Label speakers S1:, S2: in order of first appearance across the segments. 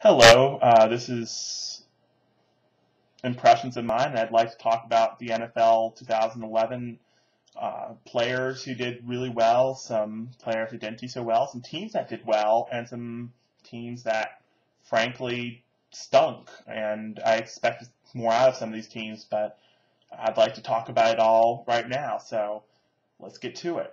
S1: Hello, this is Impressions of Mine. I'd like to talk about the NFL 2011 players who did really well, some players who didn't do so well, some teams that did well, and some teams that, frankly, stunk. And I expected more out of some of these teams, but I'd like to talk about it all right now, so let's get to it.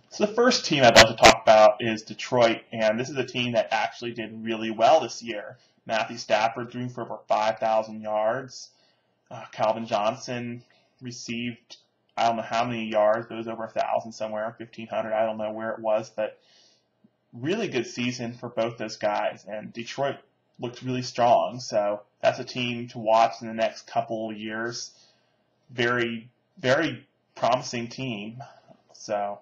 S1: So the first team I'd like to talk about is Detroit, and this is a team that actually did really well this year. Matthew Stafford threw for over 5,000 yards. Calvin Johnson received, I don't know how many yards, but it was over 1,000 somewhere, 1,500, I don't know where it was, but really good season for both those guys, and Detroit looked really strong, so that's a team to watch in the next couple of years. Very, very promising team, so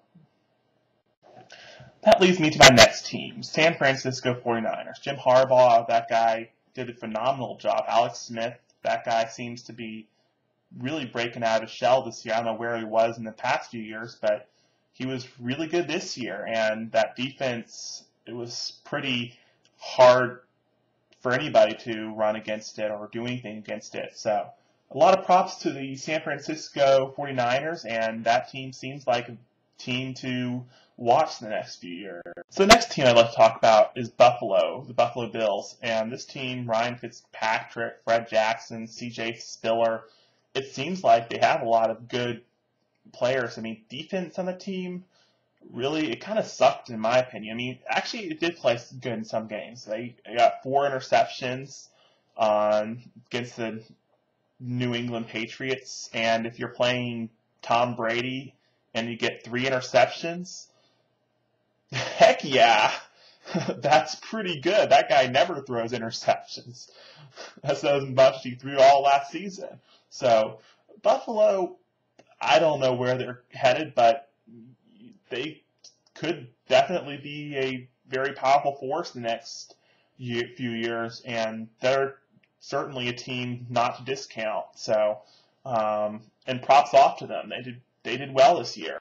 S1: that leads me to my next team, San Francisco 49ers. Jim Harbaugh, that guy did a phenomenal job. Alex Smith, that guy seems to be really breaking out of his shell this year. I don't know where he was in the past few years, but he was really good this year. And that defense, it was pretty hard for anybody to run against it or do anything against it. So a lot of props to the San Francisco 49ers, and that team seems like a team to watch the next few years. So the next team I'd like to talk about is Buffalo, the Buffalo Bills. And this team, Ryan Fitzpatrick, Fred Jackson, C.J. Spiller, it seems like they have a lot of good players. I mean, defense on the team, really, it kind of sucked in my opinion. I mean, actually, it did play good in some games. They got 4 interceptions against the New England Patriots. And if you're playing Tom Brady and you get 3 interceptions, heck yeah, that's pretty good. That guy never throws interceptions. That's as much as he threw all last season. So Buffalo, I don't know where they're headed, but they could definitely be a very powerful force the next few years, and they're certainly a team not to discount. So, and props off to them. They did well this year.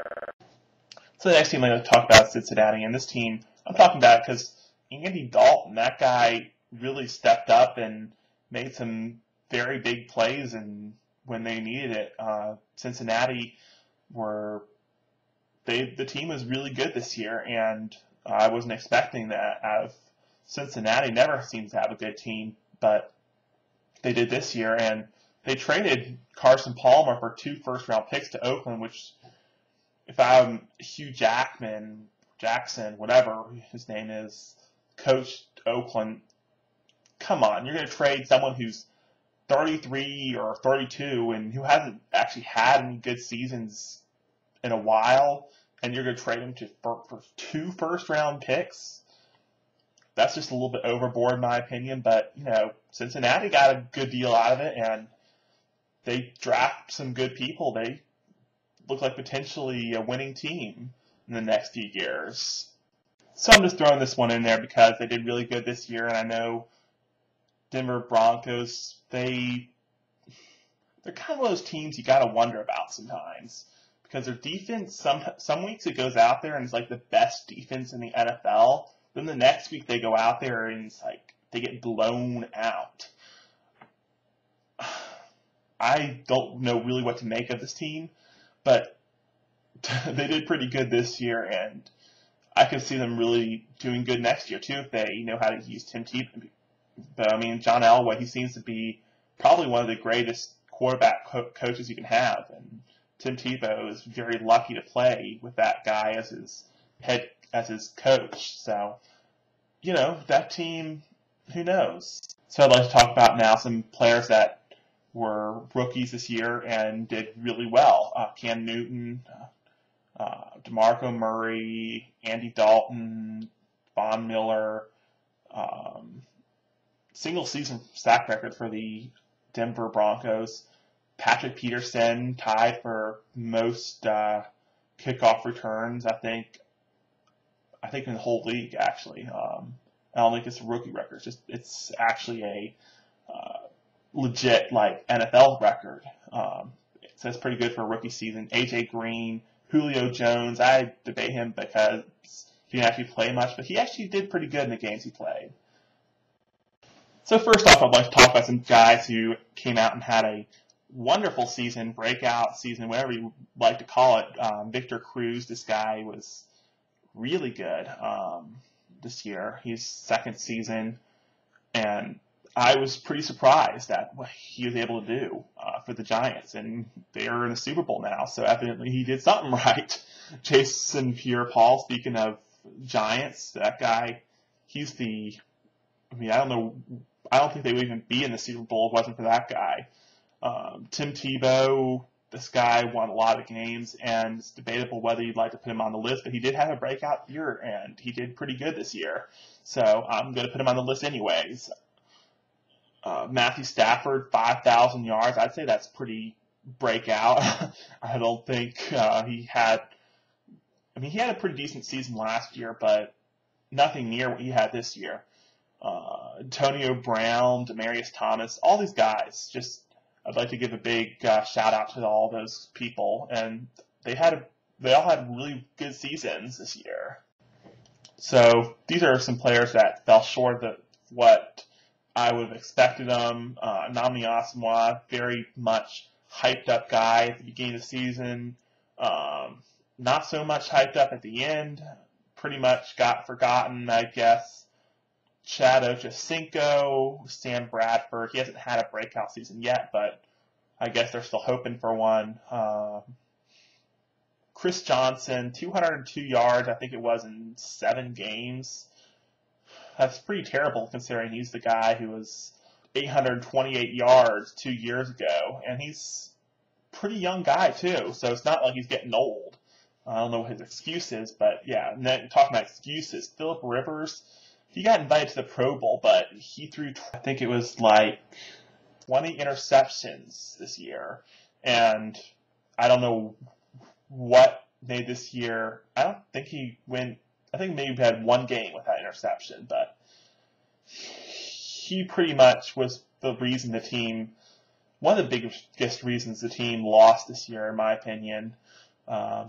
S1: So the next team I'm going to talk about is Cincinnati, and this team I'm talking about because Andy Dalton, that guy really stepped up and made some very big plays, and when they needed it, Cincinnati the team was really good this year, and I wasn't expecting that out of Cincinnati. Never seems to have a good team, but they did this year, and they traded Carson Palmer for 2 first-round picks to Oakland, which, if I'm Hugh Jackson, whatever his name is, coached Oakland, come on, you're going to trade someone who's 33 or 32 and who hasn't actually had any good seasons in a while, and you're going to trade him for 2 first-round picks? That's just a little bit overboard in my opinion, but, Cincinnati got a good deal out of it, and they draft some good people. They look like potentially a winning team in the next few years. So I'm just throwing this one in there because they did really good this year, and I know Denver Broncos, they're kind of one of those teams you got to wonder about sometimes, because their defense, some weeks it goes out there and it's like the best defense in the NFL. Then the next week they go out there and it's like they get blown out. I don't know really what to make of this team, but they did pretty good this year, and I could see them really doing good next year too if they know how to use Tim Tebow. But I mean, John Elway, he seems to be probably one of the greatest quarterback coaches you can have, and Tim Tebow is very lucky to play with that guy as his coach. So, that team, who knows? So I'd like to talk about now some players that were rookies this year and did really well. Cam Newton, DeMarco Murray, Andy Dalton, Von Miller, single season sack record for the Denver Broncos. Patrick Peterson tied for most kickoff returns, I think in the whole league, actually. I don't think it's a rookie record. It's actually a legit NFL record. So it's pretty good for a rookie season. AJ Green, Julio Jones, I debate him because he didn't actually play much, but he actually did pretty good in the games he played. So first off, I'd like to talk about some guys who came out and had a wonderful season, breakout season, whatever you like to call it. Victor Cruz, this guy was really good this year. His second season, and I was pretty surprised at what he was able to do for the Giants, and they are in the Super Bowl now, so evidently he did something right. Jason Pierre-Paul, speaking of Giants, that guy, I don't know, I don't think they would even be in the Super Bowl if it wasn't for that guy. Tim Tebow, this guy won a lot of games, and it's debatable whether you'd like to put him on the list, but he did have a breakout year, and he did pretty good this year. So I'm going to put him on the list anyways. Matthew Stafford, 5,000 yards. I'd say that's pretty breakout. I don't think he had a pretty decent season last year, but nothing near what he had this year. Antonio Brown, Demaryius Thomas, all these guys, I'd like to give a big shout out to all those people, and they all had really good seasons this year. So these are some players that fell short of what I would have expected them. Nnamdi Asomugha, very much hyped up guy at the beginning of the season. Not so much hyped up at the end. Pretty much got forgotten, I guess. Chad Ochocinco, Sam Bradford. He hasn't had a breakout season yet, but I guess they're still hoping for one. Chris Johnson, 202 yards, I think it was in 7 games. That's pretty terrible considering he's the guy who was 828 yards 2 years ago, and he's a pretty young guy too, so it's not like he's getting old. I don't know what his excuse is, but yeah, and then talking about excuses, Phillip Rivers, he got invited to the Pro Bowl, but he threw, I think it was like 20 interceptions this year, and I don't know what made this year. I don't think he went. I think maybe he had one game without interception, but he pretty much was the reason the team, one of the biggest reasons the team lost this year, in my opinion.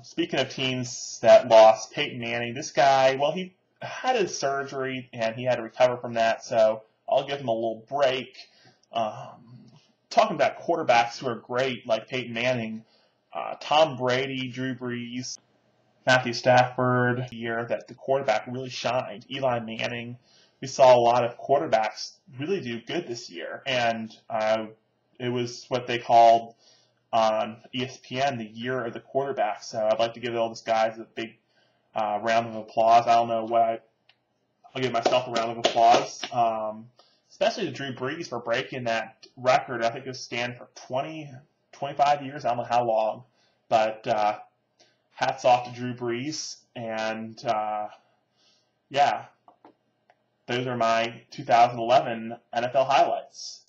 S1: Speaking of teams that lost, Peyton Manning, this guy, well, he had his surgery and he had to recover from that, so I'll give him a little break. Talking about quarterbacks who are great, like Peyton Manning, Tom Brady, Drew Brees, Matthew Stafford, the year that the quarterback really shined. Eli Manning. We saw a lot of quarterbacks really do good this year, and it was what they called on ESPN the year of the quarterback. So I'd like to give all these guys a big round of applause. I don't know what I'll give myself a round of applause, especially to Drew Brees for breaking that record. I think it was stand for 25 years. I don't know how long, but hats off to Drew Brees, and yeah, those are my 2011 NFL highlights.